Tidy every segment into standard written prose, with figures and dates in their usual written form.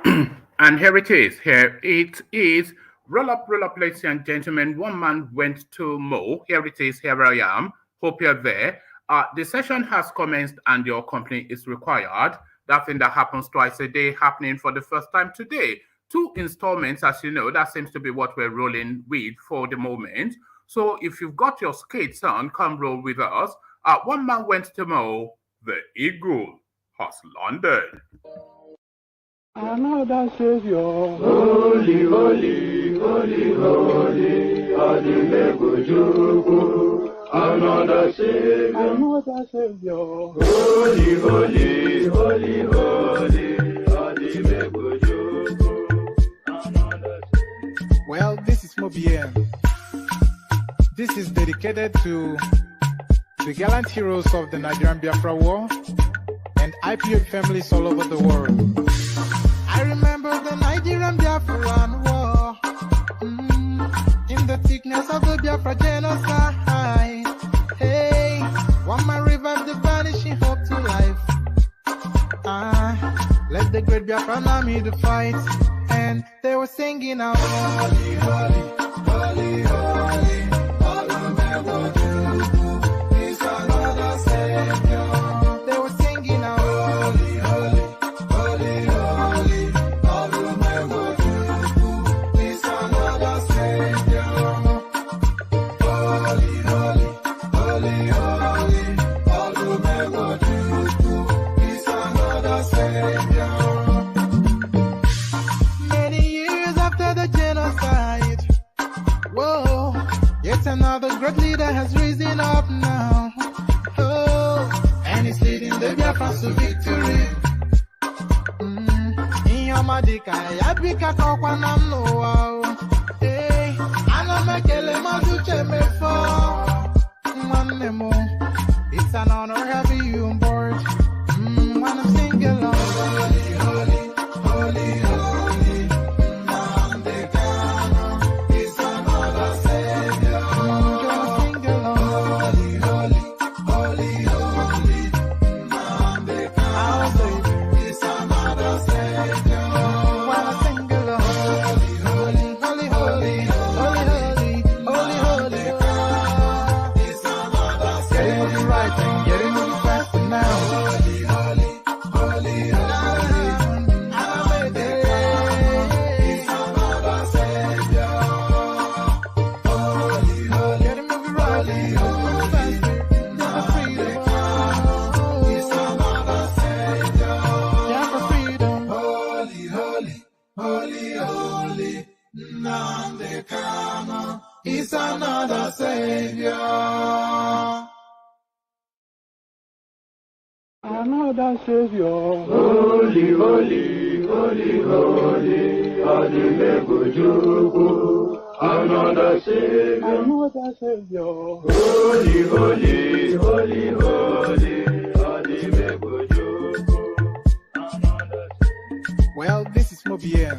And here it is. Here it is. Roll up, ladies and gentlemen. One man went to Mo. Here it is. Here I am. Hope you're there. The session has commenced and your company is required. That thing that happens twice a day, happening for the first time today. Two installments, as you know, that seems to be what we're rolling with for the moment. So if you've got your skates on, come roll with us. One man went to Mo. The eagle has landed. Another Savior, holy, holy, holy, holy, Adimebujuku. Another Savior, holy, holy, holy, holy, Adimebujuku. Well, this is Mobien. This is dedicated to the gallant heroes of the Nigerian Biafra War and IPO families all over the world. I remember the Nigerian Biafran War, in the thickness of the Biafra genocide. Hey, one man revived the vanishing hope to life. Let the great Biafran army to fight, and they were singing out, holy, holy, holy, holy, is another Savior. They were singing out, holy, holy, holy, holy, is another Savior. Holy, holy, holy, holy, is another Savior. Many years after the genocide, whoa, yet another great leader has risen up now. Oh, and he's leading the Biafrans to victory. In your madika, yabika KWAKWANSO. Hey, anamekele mazuche mefo. Manemo, it's an honor having you on board. When I'm singing along, holy, holy, holy, holy, Namdekano is another Savior. Just sing along, holy, holy, holy, holy, Namdekano is another Savior. When I sing along, holy, holy, holy, holy, holy, holy, holy, holy, is another Savior. Getting moving right and getting moving fast now. Holy, holy, holy, holy, is another Savior. Holy, holy, getting moving right and moving faster. Never freedom. Is another Savior. Never freedom. Holy, holy, holy, holy, Namdekano is another Savior. Another Savior, holy, holy, holy, holy, Adimebujuku. Another Savior, holy, holy, holy, holy, Adimebujuku. Well, this is Mobien.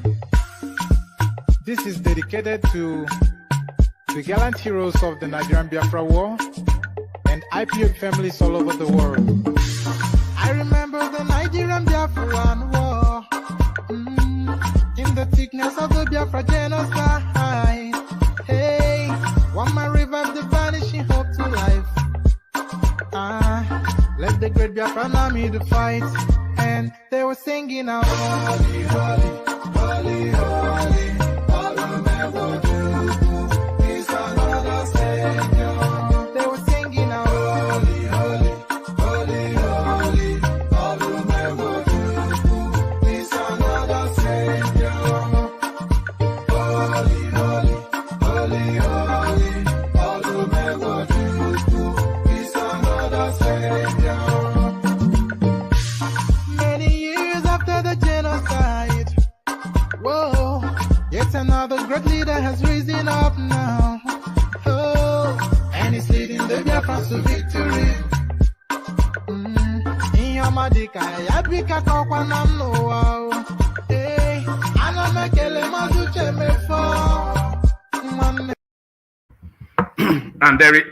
This is dedicated to the gallant heroes of the Nigerian Biafra War and IPO families all over the world. I remember the Nigerian Biafran War, in the thickness of the Biafra genocide. Hey, one man revived the vanishing hope to life. Let the great Biafran army to fight, and they were singing out, holy, holy, holy, holy, is another Savior. They were singing out, holy, holy, holy, holy, is another Savior. Holy, holy, holy, holy, is another Savior. Many years after the genocide, whoa, yet another great leader has risen up now. Oh, and he's leading the Biafrans to victory. In your madika, yabika KWAKWANSO. Hey, anamekele mazuche mefo. And there it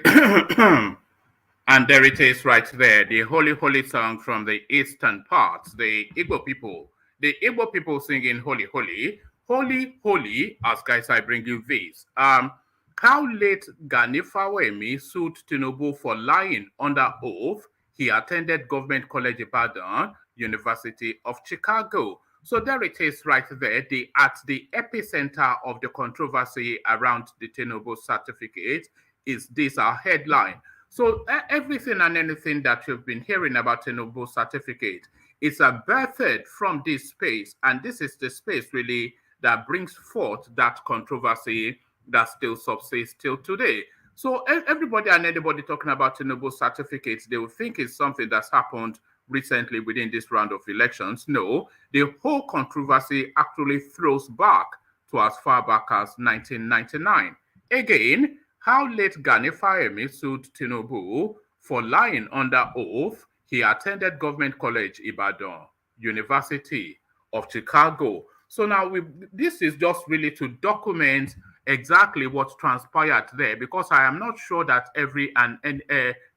and there it is right there, the holy, holy song from the eastern parts, the Igbo people the Igbo people singing Holy, Holy, Holy, Holy, as guys, I bring you this. How late Gani Fawehinmi sued Tinubu for lying under oath. He attended Government College Ibadan, University of Chicago. So there it is right there, at the epicenter of the controversy around the Tinubu certificate is this our headline. So everything and anything that you've been hearing about Tinubu certificate is birthed from this space, and this is the space really that brings forth that controversy that still subsists till today. So everybody and anybody talking about Tinubu certificates, they will think it's something that's happened recently within this round of elections. No, the whole controversy actually throws back to as far back as 1999. Again, how late Gani Fawehinmi sued Tinubu for lying under oath. He attended Government College Ibadan, University of Chicago. So now this is just really to document exactly what transpired there, because I am not sure that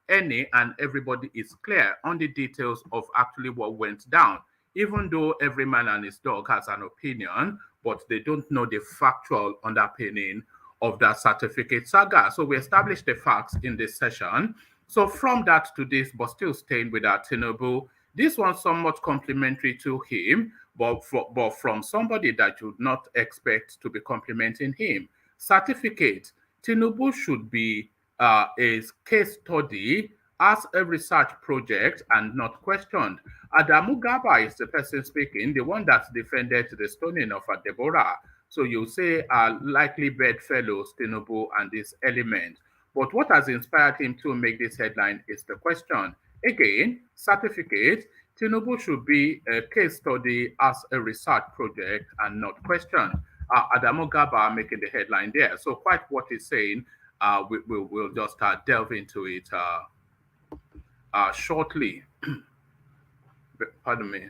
any and everybody is clear on the details of actually what went down, even though every man and his dog has an opinion, but they don't know the factual underpinning of that certificate saga. So we established the facts in this session. So from that to this, but still staying with our Tinubu, this one somewhat complimentary to him, but from somebody that you would not expect to be complimenting him. Certificate, Tinubu should be a case study as a research project and not questioned. ADAMU GARBA is the person speaking, the one that defended the stoning of Deborah. So you say likely bedfellows, Tinubu and this element. But what has inspired him to make this headline is the question. Again, certificate, Tinubu should be a case study as a research project and not questioned. ADAMU GARBA making the headline there. So quite what he's saying, we'll just delve into it shortly. Pardon me.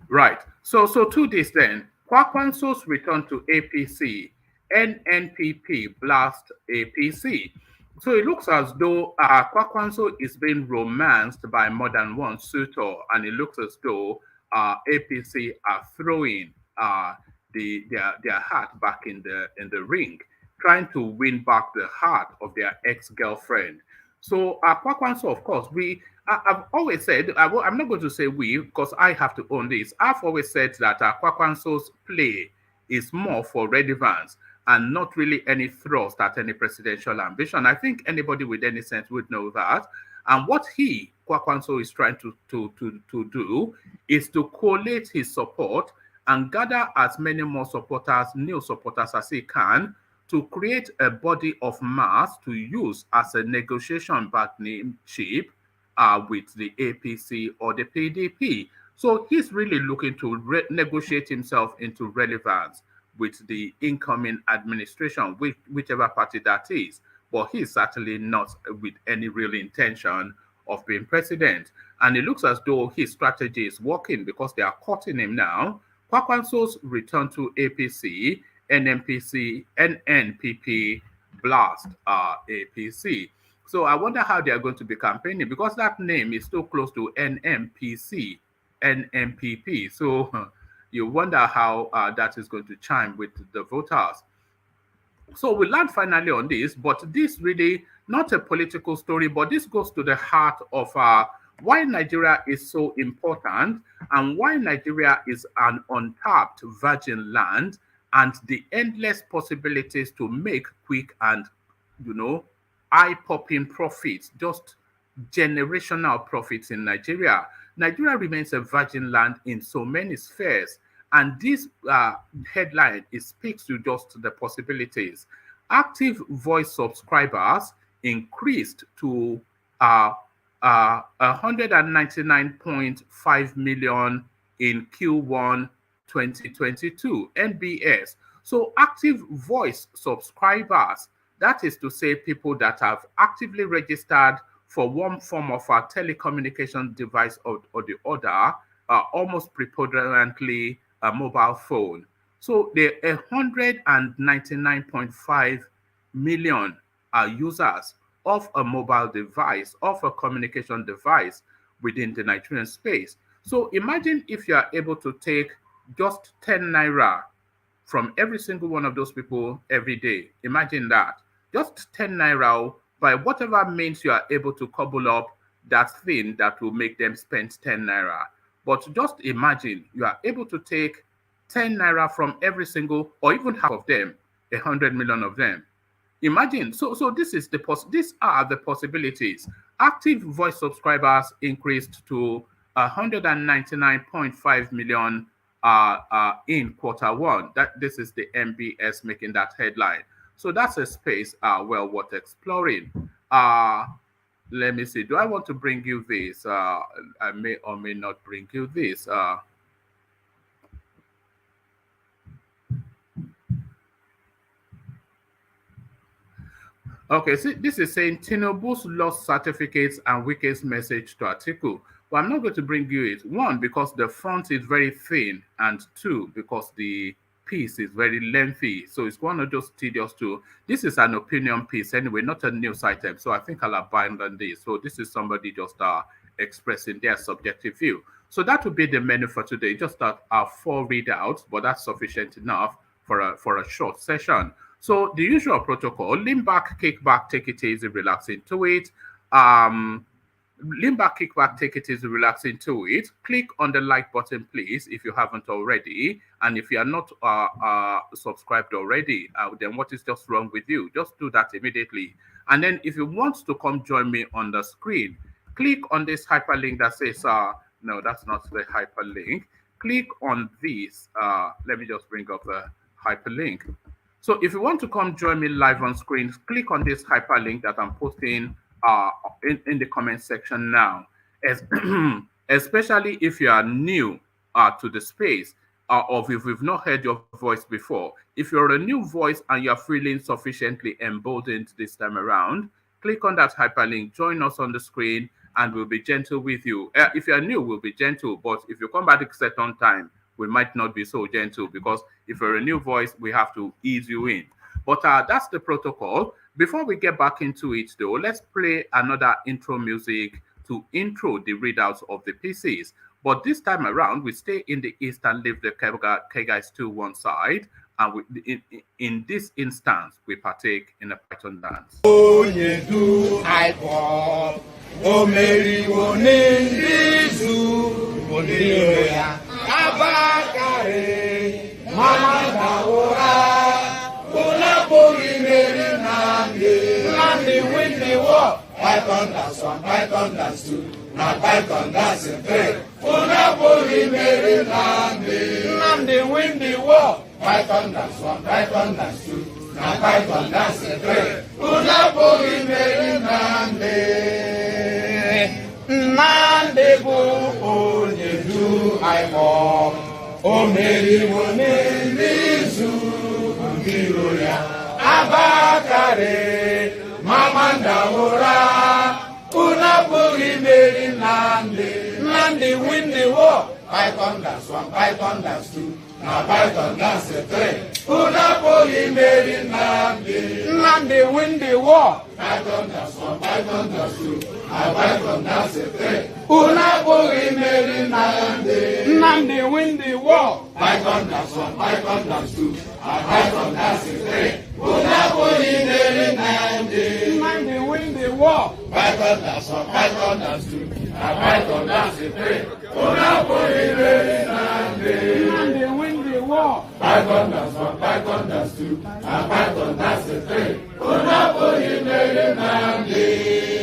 Right. So to this then, KWAKWANSO's return to APC, NNPP blast APC. So it looks as though KWAKWANSO is being romanced by more than one suitor, and it looks as though APC are throwing their heart back in the ring, trying to win back the heart of their ex-girlfriend. So KWAKWANSO, of course, I've always said, I'm not going to say we, because I have to own this. I've always said that KWAKWANSO's play is more for relevance and not really any thrust at any presidential ambition. I think anybody with any sense would know that. And what KWAKWANSO is trying to do is to collate his support and gather as many more supporters, new supporters as he can, to create a body of mass to use as a negotiation bargaining chip with the APC or the PDP. So he's really looking to negotiate himself into relevance with the incoming administration, whichever party that is. But he's certainly not with any real intention of being president. And it looks as though his strategy is working because they are cutting him now. KWAKWANSO's return to APC, NNPP blast APC. So I wonder how they are going to be campaigning, because that name is so close to NMPC, NMPP. So you wonder how that is going to chime with the voters. So we land finally on this, but this really not a political story, but this goes to the heart of why Nigeria is so important and why Nigeria is an untapped virgin land and the endless possibilities to make quick and, eye-popping profits, just generational profits in Nigeria. Nigeria remains a virgin land in so many spheres. And this headline, it speaks to just the possibilities. Active voice subscribers increased to 199.5 million in Q1 2022, NBS. So active voice subscribers, that is to say people that have actively registered for one form of a telecommunication device or the other, almost preponderantly a mobile phone. So the 199.5 million users of a mobile device, of a communication device, within the Nigerian space. So imagine if you are able to take just 10 naira from every single one of those people every day. Imagine that. Just 10 naira by whatever means you are able to cobble up that thing that will make them spend 10 naira. But just imagine you are able to take 10 naira from every single, or even half of them, 100 million of them. Imagine, so these are the possibilities. Active voice subscribers increased to 199.5 million in Q1. This is the MBS making that headline. So that's a space well worth exploring. Let me see. Do I want to bring you this? I may or may not bring you this. Okay, see, this is saying Tinubu's lost certificates and weakest message to Atiku. Well, I'm not going to bring you it. One, because the font is very thin, and two, because the piece is very lengthy. So it's one of those tedious too. This is an opinion piece anyway, not a news item. So I think I'll abandon this. So this is somebody just expressing their subjective view. So that would be the menu for today. Just 4 readouts, but that's sufficient enough for a short session. So the usual protocol: lean back, kick back, take it easy, relax into it. Lean back, kick back, take it easy, relax into it. Click on the like button, please, if you haven't already. And if you are not subscribed already, then what is just wrong with you? Just do that immediately. And then if you want to come join me on the screen, click on this hyperlink that says, no, that's not the hyperlink. Click on this. Let me just bring up the hyperlink. So if you want to come join me live on screen, click on this hyperlink that I'm posting in the comment section now. Especially if you are new to the space, or if we've not heard your voice before. If you're a new voice and you're feeling sufficiently emboldened this time around, click on that hyperlink, join us on the screen, and we'll be gentle with you. If you're new, we'll be gentle, but if you come back at a certain time, we might not be so gentle, because if you're a new voice, we have to ease you in. But that's the protocol. Before we get back into it, though, let's play another intro music to intro the readouts of the PCs. But this time around, we stay in the East and leave the KWAKWANSO to one side. And in this instance, we partake in a Python dance. Python dance 1, Python dance 2, now Python dance 3. Unapoli Mary Nandi win the war. Python dance 1, Python dance 2, now Python dance 3. Unapoli Mary Nandi go onye do I more. O Mary Wonenizu Ngiroya Abakare Mamanda Ora Unapoli Mary Nandi win the war. Python dance 1, Python dance 2, now Python dance 3. Unapoli Mary Nandi win the war. Python dance 1, Python dance 2, now Python dance 3. Unapoli Mary Nandi win the war. Python dance 1, Python dance 2, now Python dance 3. Unapoli Mary Nandi win the war. Python dance 1, Python dance 2, now Python dance 3. Unapoli Mary Nandi win the war. Python dance 1, Python dance 2, now Python dance 3. Unapoli Mary Nandi.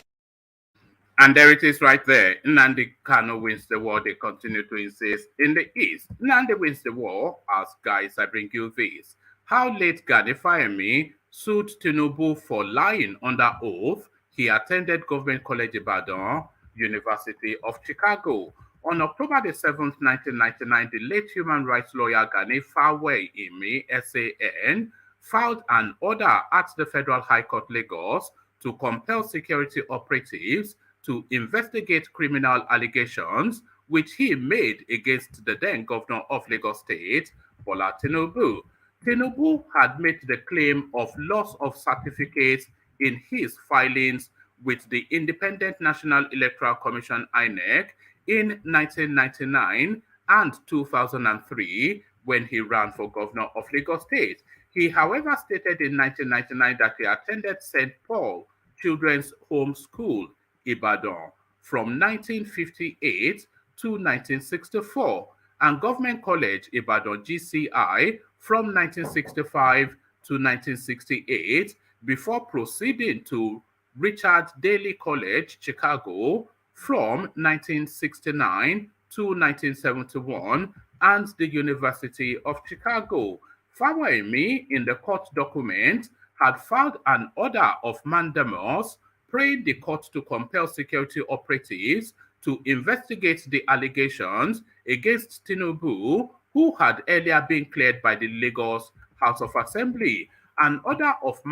And there it is right there. Nnamdi Kanu wins the war, they continue to insist. In the East, Nnamdi wins the war. As guys, I bring you this. How late Gani Fawehinmi sued Tinubu for lying under oath he attended Government College Ibadan, University of Chicago. On October the 7th, 1999, the late human rights lawyer Gani Fawehinmi, SAN, filed an order at the Federal High Court, Lagos, to compel security operatives to investigate criminal allegations which he made against the then governor of Lagos State, Bola Tinubu. Tinubu had made the claim of loss of certificates in his filings with the Independent National Electoral Commission (INEC) in 1999 and 2003 when he ran for governor of Lagos State. He, however, stated in 1999 that he attended St. Paul Children's Home School, Ibadan, from 1958 to 1964, and Government College, Ibadan GCI, from 1965 to 1968, before proceeding to Richard Daley College, Chicago, from 1969 to 1971, and the University of Chicago. Fawehinmi, in the court document, had filed an order of mandamus praying the court to compel security operatives to investigate the allegations against Tinubu, who had earlier been cleared by the Lagos House of Assembly. An order of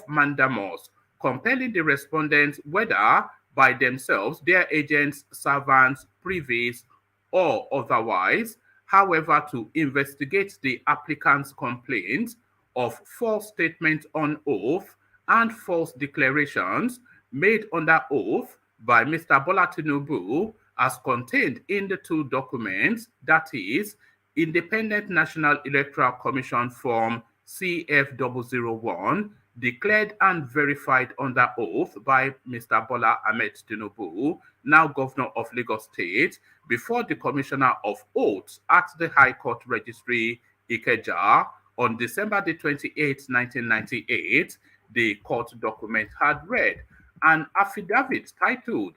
mandamus compelling the respondents, whether by themselves, their agents, servants, privies, or otherwise, however, to investigate the applicant's complaints of false statements on oath and false declarations made under oath by Mr. Bola Tinubu as contained in the two documents, that is, Independent National Electoral Commission Form CF001, declared and verified under oath by Mr. Bola Ahmed Tinubu, now Governor of Lagos State, before the Commissioner of Oaths at the High Court Registry, Ikeja, on December the 28th, 1998. The court document had read an affidavit titled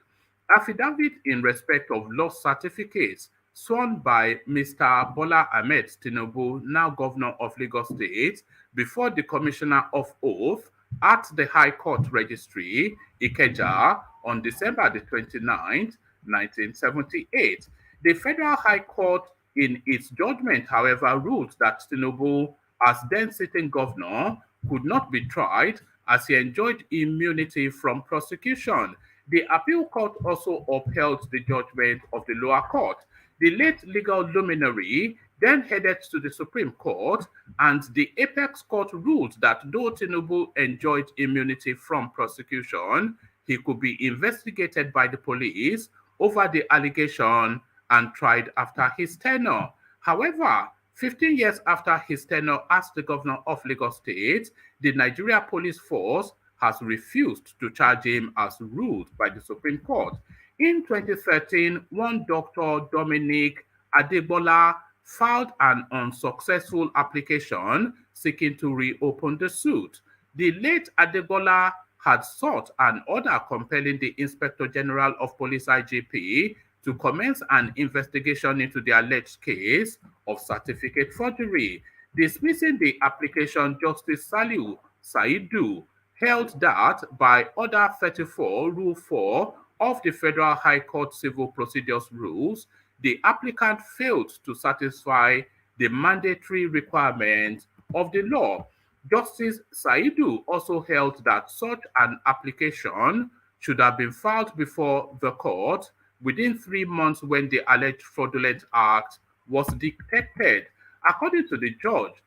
Affidavit in Respect of Lost Certificates, sworn by Mr. Bola Ahmed Tinubu, now Governor of Lagos State, before the Commissioner of Oath at the High Court Registry, Ikeja, on December the 29th, 1978. The Federal High Court, in its judgment, however, ruled that Tinubu, as then sitting governor, could not be tried as he enjoyed immunity from prosecution. The appeal court also upheld the judgment of the lower court. The late legal luminary then headed to the Supreme Court, and the Apex Court ruled that though Tinubu enjoyed immunity from prosecution, he could be investigated by the police over the allegation and tried after his tenure. However, 15 years after his tenure as the governor of Lagos State, the Nigeria Police Force has refused to charge him as ruled by the Supreme Court. In 2013, one Dr. Dominic Adegbola filed an unsuccessful application seeking to reopen the suit. The late Adegbola had sought an order compelling the Inspector General of Police (IGP) to commence an investigation into the alleged case of certificate forgery. Dismissing the application, Justice Saliu Saidu held that by Order 34, Rule 4 of the Federal High Court Civil Procedures Rules, the applicant failed to satisfy the mandatory requirements of the law. Justice Saidu also held that such an application should have been filed before the court within 3 months when the alleged fraudulent act was detected. According to the judge,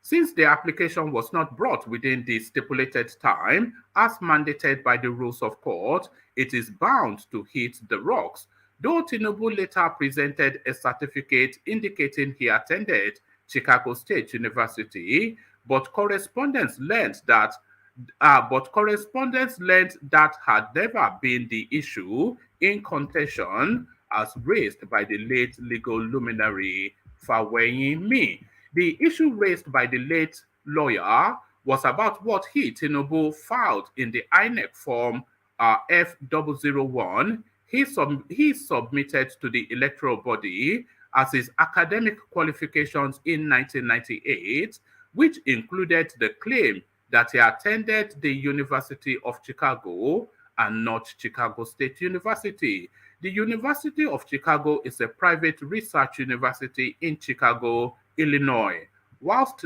since the application was not brought within the stipulated time as mandated by the rules of court, it is bound to hit the rocks. Though Tinubu later presented a certificate indicating he attended Chicago State University, but correspondence learned that had never been the issue in contention as raised by the late legal luminary Fawehinmi. The issue raised by the late lawyer was about what he, Tinubu, filed in the INEC form F001 he submitted to the electoral body as his academic qualifications in 1998, which included the claim that he attended the University of Chicago and not Chicago State University. The University of Chicago is a private research university in Chicago, Illinois, whilst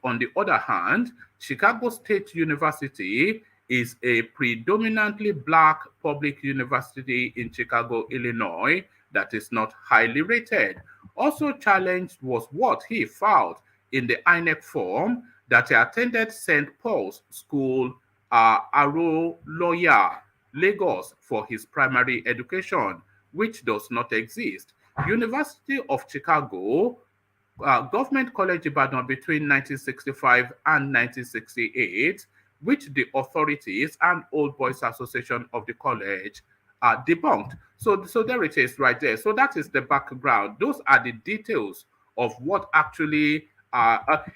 on the other hand, Chicago State University is a predominantly Black public university in Chicago, Illinois, that is not highly rated. Also challenged was what he filed in the INEC form that he attended St. Paul's School, Aroloya, Lagos, for his primary education, which does not exist. University of Chicago, Government College Ibadan between 1965 and 1968, which the authorities and Old Boys Association of the college debunked. So there it is right there. So that is the background. Those are the details of what actually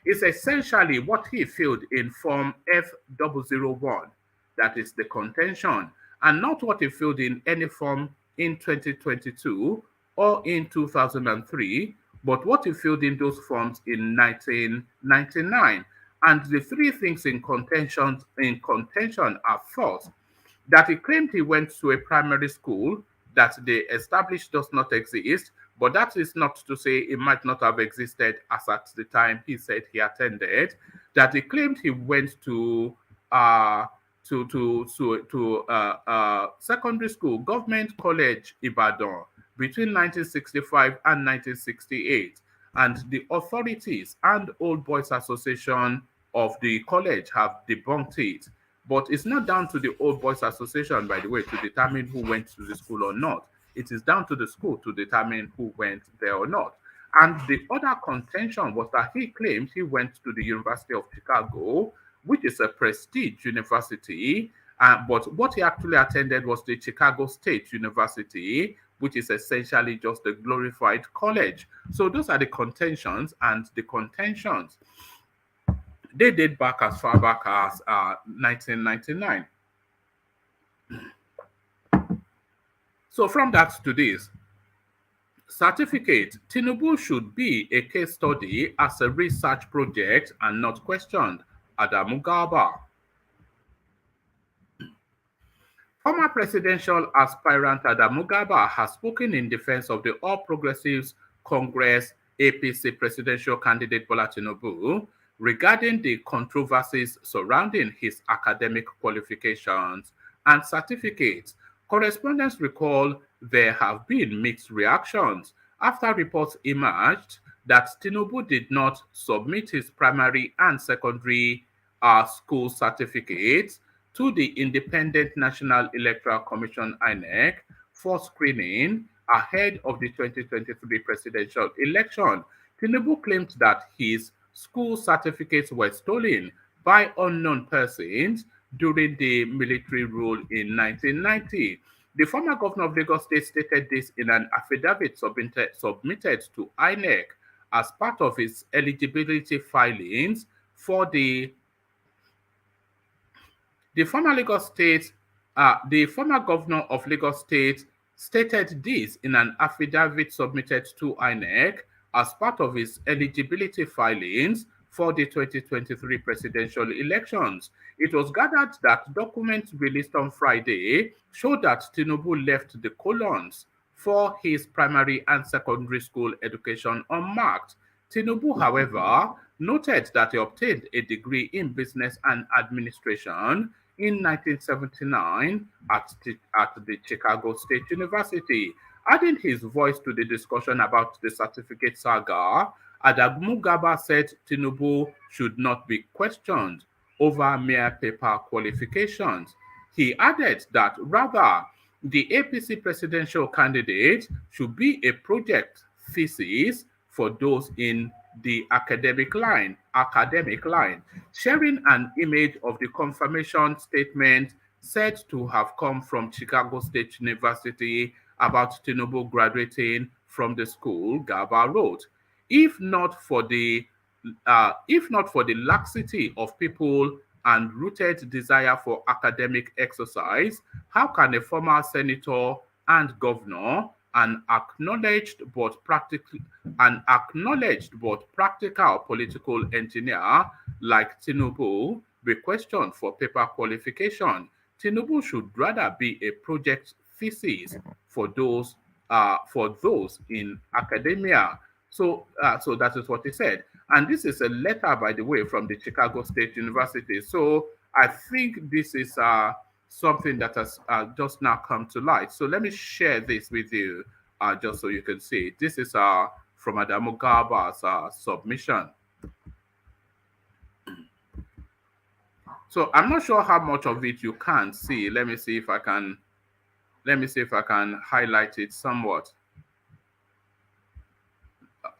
is essentially what he filled in Form F001. That is the contention, and not what he filled in any form in 2022 or in 2003, but what he filled in those forms in 1999. And the three things in contention are: first, that he claimed he went to a primary school that they established does not exist, but that is not to say it might not have existed as at the time he said he attended. That he claimed he went to secondary school, Government College Ibadan, between 1965 and 1968, and the authorities and Old Boys Association of the college have debunked it. But it's not down to the Old Boys Association, by the way, to determine who went to the school or not. It is down to the school to determine who went there or not. And the other contention was that he claimed he went to the University of Chicago, which is a prestige university, but what he actually attended was the Chicago State University, which is essentially just a glorified college. So those are the contentions, and the contentions, they date back as far back as 1999. So from that to this, certificate, Tinubu should be a case study as a research project and not questioned. ADAMU GARBA. Former presidential aspirant ADAMU GARBA has spoken in defense of the All Progressives Congress APC presidential candidate Bola Tinubu regarding the controversies surrounding his academic qualifications and certificates. Correspondents recall there have been mixed reactions after reports emerged that Tinubu did not submit his primary and secondary school certificates to the Independent National Electoral Commission (INEC) for screening ahead of the 2023 presidential election. Tinubu claimed that his school certificates were stolen by unknown persons during the military rule in 1990. The former governor of Lagos State stated this in an affidavit submitted to INEC as part of his eligibility filings for the former governor of Lagos State stated this in an affidavit submitted to INEC as part of his eligibility filings for the 2023 presidential elections. It was gathered that documents released on Friday showed that Tinubu left the colons for his primary and secondary school education unmarked. Tinubu, however, noted that he obtained a degree in business and administration in 1979 at the Chicago State University. Adding his voice to the discussion about the certificate saga, ADAMU GARBA said Tinubu should not be questioned over mere paper qualifications. He added that rather, the APC presidential candidate should be a project thesis for those in the academic line, sharing an image of the confirmation statement said to have come from Chicago State University about Tinubu graduating from the school. GARBA wrote, if not for the laxity of people and rooted desire for academic exercise, how can a former senator and governor, an acknowledged but practical political engineer like Tinubu, be questioned for paper qualification? Tinubu should rather be a project thesis for those in academia. So that is what he said. And this is a letter, by the way, from the Chicago State University. So I think this is something that has just now come to light. So let me share this with you just so you can see. This is from ADAMU GARBA's submission. So I'm not sure how much of it you can see. Let me see if I can highlight it somewhat.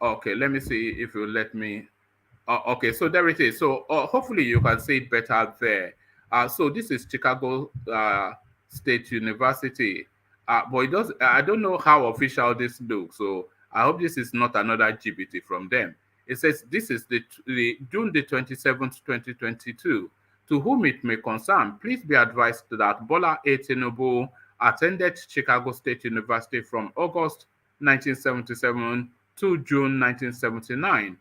Okay, let me see if you let me. Okay, so there it is. So hopefully you can see it better there. So this is Chicago State University. But it does. I don't know how official this looks. So I hope this is not another GBT from them. It says this is the June the 27th, 2022. To whom it may concern, please be advised that Bola A. Tinubu attended Chicago State University from August 1977 to June 1979.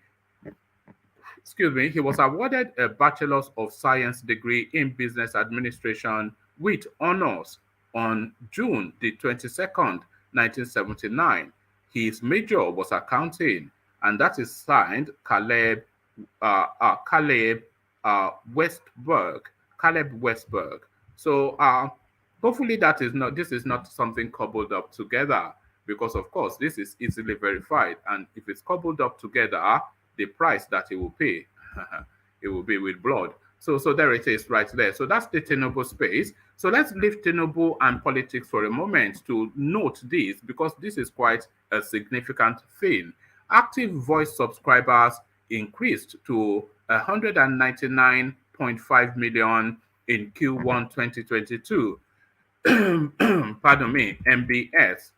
Excuse me, he was awarded a Bachelor's of Science degree in Business Administration with honors on June the 22nd, 1979. His major was accounting, and that is signed Caleb Westberg. Caleb Westberg. So hopefully this is not something cobbled up together, because of course this is easily verified, and if it's cobbled up together, the price that he will pay, it will be with blood. So there it is right there. So that's the Tinubu space. So let's leave Tinubu and politics for a moment to note this, because this is quite a significant thing. Active voice subscribers increased to 199.5 million in Q1 2022. Pardon me, MBS.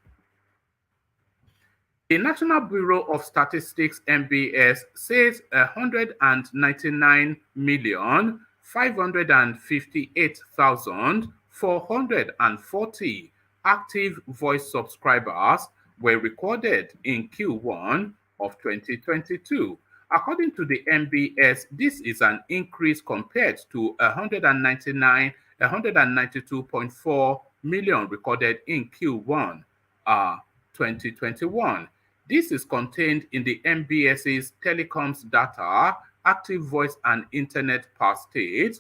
The National Bureau of Statistics (NBS) says 199,558,440 active voice subscribers were recorded in Q1 of 2022. According to the NBS, this is an increase compared to 192.4 million recorded in Q1 2021. This is contained in the MBS's Telecom's data, active voice and internet per state,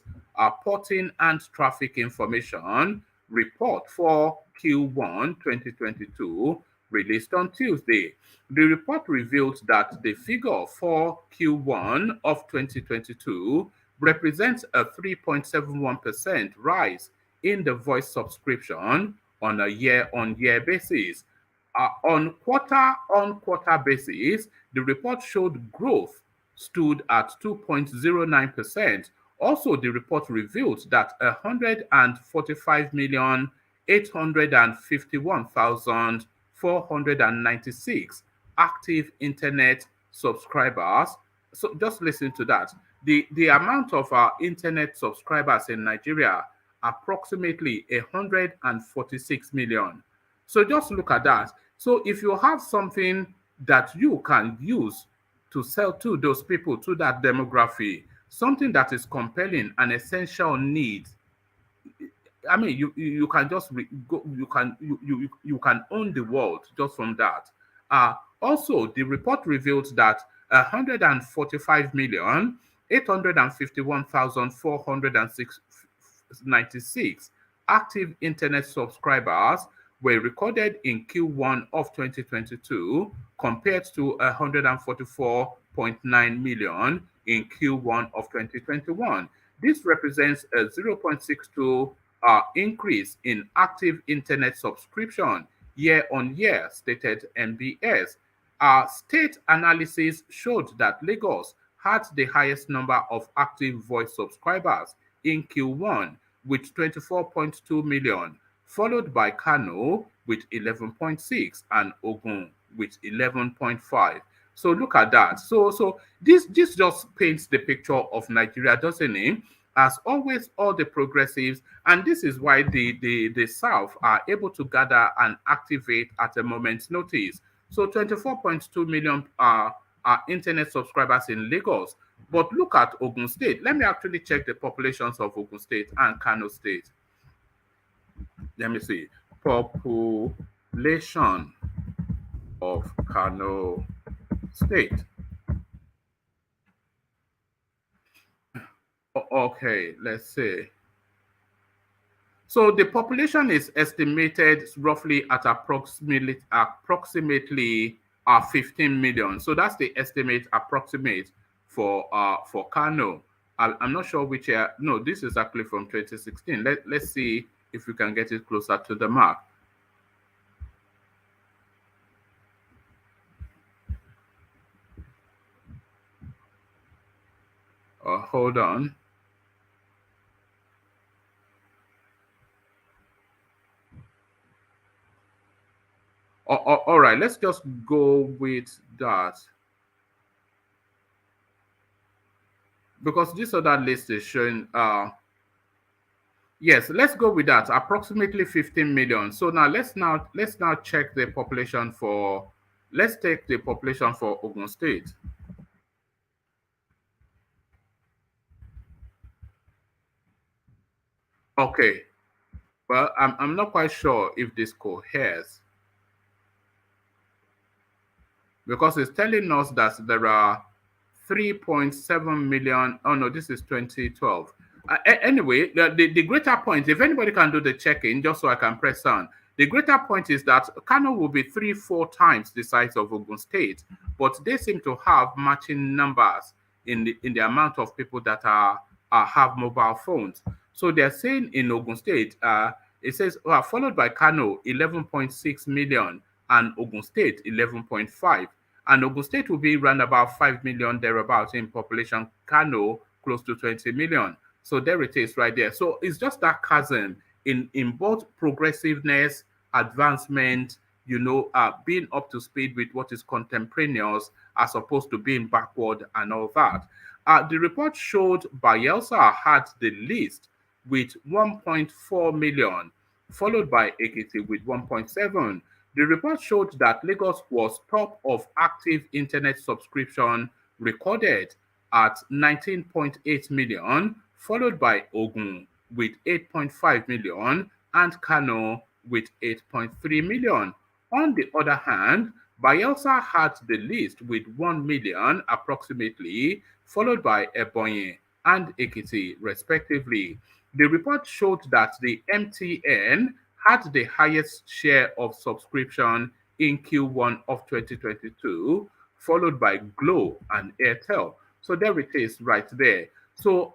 porting and traffic information report for Q1 2022, released on Tuesday. The report revealed that the figure for Q1 of 2022 represents a 3.71% rise in the voice subscription on a year-on-year basis. On quarter-on-quarter basis, the report showed growth stood at 2.09%. Also, the report revealed that 145,851,496 active internet subscribers. So just listen to that. The amount of internet subscribers in Nigeria, approximately 146 million. So just look at that. So if you have something that you can use to sell to those people, to that demography, something that is compelling, an essential need, I mean, you can just go, you can own the world just from that. Also, the report revealed that 145,851,496 active internet subscribers were recorded in Q1 of 2022 compared to 144.9 million in Q1 of 2021. This represents a 0.62 increase in active internet subscription year on year, stated NBS. State analysis showed that Lagos had the highest number of active voice subscribers in Q1 with 24.2 million, followed by Kano with 11.6 and Ogun with 11.5. So look at that. So this just paints the picture of Nigeria, doesn't it? As always, all the progressives, and this is why the South are able to gather and activate at a moment's notice. So 24.2 million internet subscribers in Lagos. But look at Ogun State. Let me actually check the populations of Ogun State and Kano State. Let me see. Population of Kano State. Okay, let's see. So the population is estimated roughly at approximately 15 million. So that's the estimate approximate for Kano. I'm not sure which year. No, this is actually from 2016. Let's see if we can get it closer to the mark. Hold on. All right, let's just go with that. Because this other list is showing, yes, let's go with that. Approximately 15 million. So now let's now check the population for, let's take the population for Ogun State. Okay. Well, I'm not quite sure if this coheres, because it's telling us that there are 3.7 million. Oh no, this is 2012. Anyway, the greater point, if anybody can do the checking, just so I can press on, the greater point is that Kano will be 3-4 times the size of Ogun State, but they seem to have matching numbers in the amount of people that have mobile phones. So they're saying in Ogun State, it says followed by Kano 11.6 million and Ogun State 11.5. And Ogun State will be around about 5 million thereabouts in population. Kano close to 20 million. So there it is right there. So it's just that chasm in both progressiveness, advancement, being up to speed with what is contemporaneous as opposed to being backward and all that. The report showed Bayelsa had the least with 1.4 million, followed by Ekiti with 1.7. The report showed that Lagos was top of active internet subscription recorded at 19.8 million, followed by Ogun with 8.5 million and Kano with 8.3 million. On the other hand, Bayelsa had the least with 1 million approximately, followed by Ebonyi and Ekiti respectively. The report showed that the MTN had the highest share of subscription in Q1 of 2022, followed by Glo and Airtel. So there it is right there. So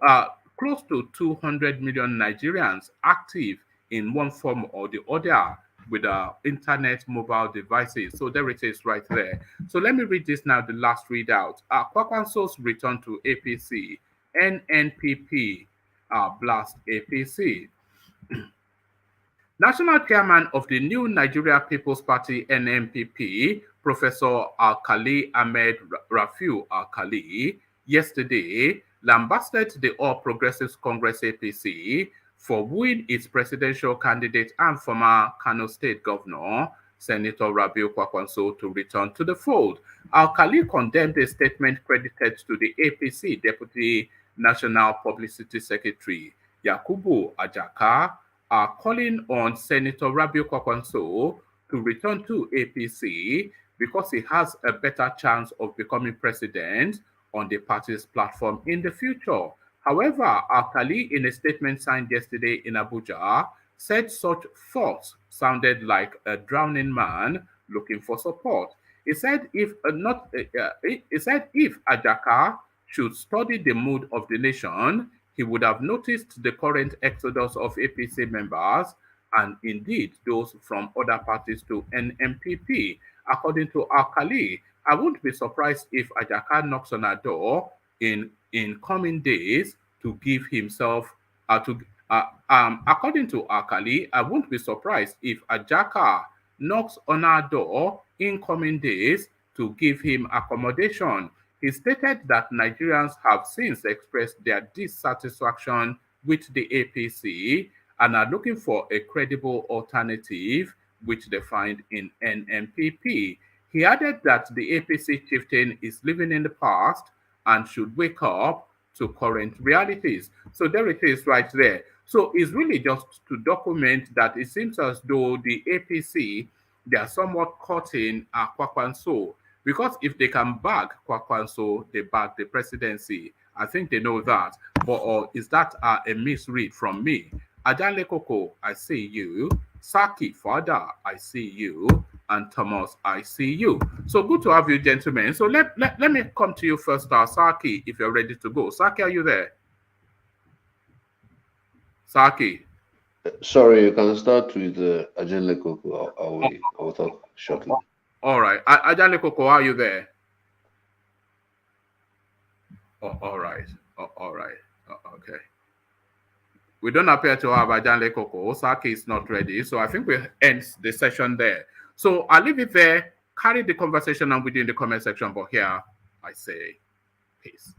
close to 200 million Nigerians active in one form or the other with internet mobile devices. So there it is right there. So let me read this now, the last readout. KWAKWANSO's return to APC, NNPP, blast APC. National chairman of the new Nigeria People's Party, NNPP, Professor Alkali Ahmed Rafiu Alkali, yesterday lambasted the All Progressives Congress APC for wooing its presidential candidate and former Kano State Governor, Senator Rabiu Kwakwanso, to return to the fold. Alkali condemned a statement credited to the APC Deputy National Publicity Secretary, Yakubu Ajaka, calling on Senator Rabiu Kwakwanso to return to APC because he has a better chance of becoming president on the party's platform in the future. However, Alkali, in a statement signed yesterday in Abuja, said such thoughts sounded like a drowning man looking for support. He said if Ajaka should study the mood of the nation, he would have noticed the current exodus of APC members and indeed those from other parties to NMPP. According to Alkali, I wouldn't be surprised if Ajaka knocks on our door in coming days to give himself according to Alkali, I won't be surprised if Ajaka knocks on our door in coming days to give him accommodation. He stated that Nigerians have since expressed their dissatisfaction with the APC and are looking for a credible alternative, which they find in NMPP. He added that the APC chieftain is living in the past and should wake up to current realities. So there it is right there. So it's really just to document that it seems as though the APC, they are somewhat caught in Kwakwanso, because if they can bag Kwakwanso, they bag the presidency. I think they know that. But is that a misread from me? Adale Koko, I see you. Saki, Father, I see you. And Thomas, I see you. So good to have you, gentlemen. So let me come to you first, Saki, if you're ready to go. Saki, are you there? Saki. Sorry, you can start with Ajenle Koko. I will talk shortly. All right. Ajenle Koko, are you there? Oh, all right. Oh, all right. Oh, okay. We don't appear to have Ajenle Koko. Saki is not ready. So I think we'll end the session there. So I'll leave it there. Carry the conversation on within the comment section. But here I say peace.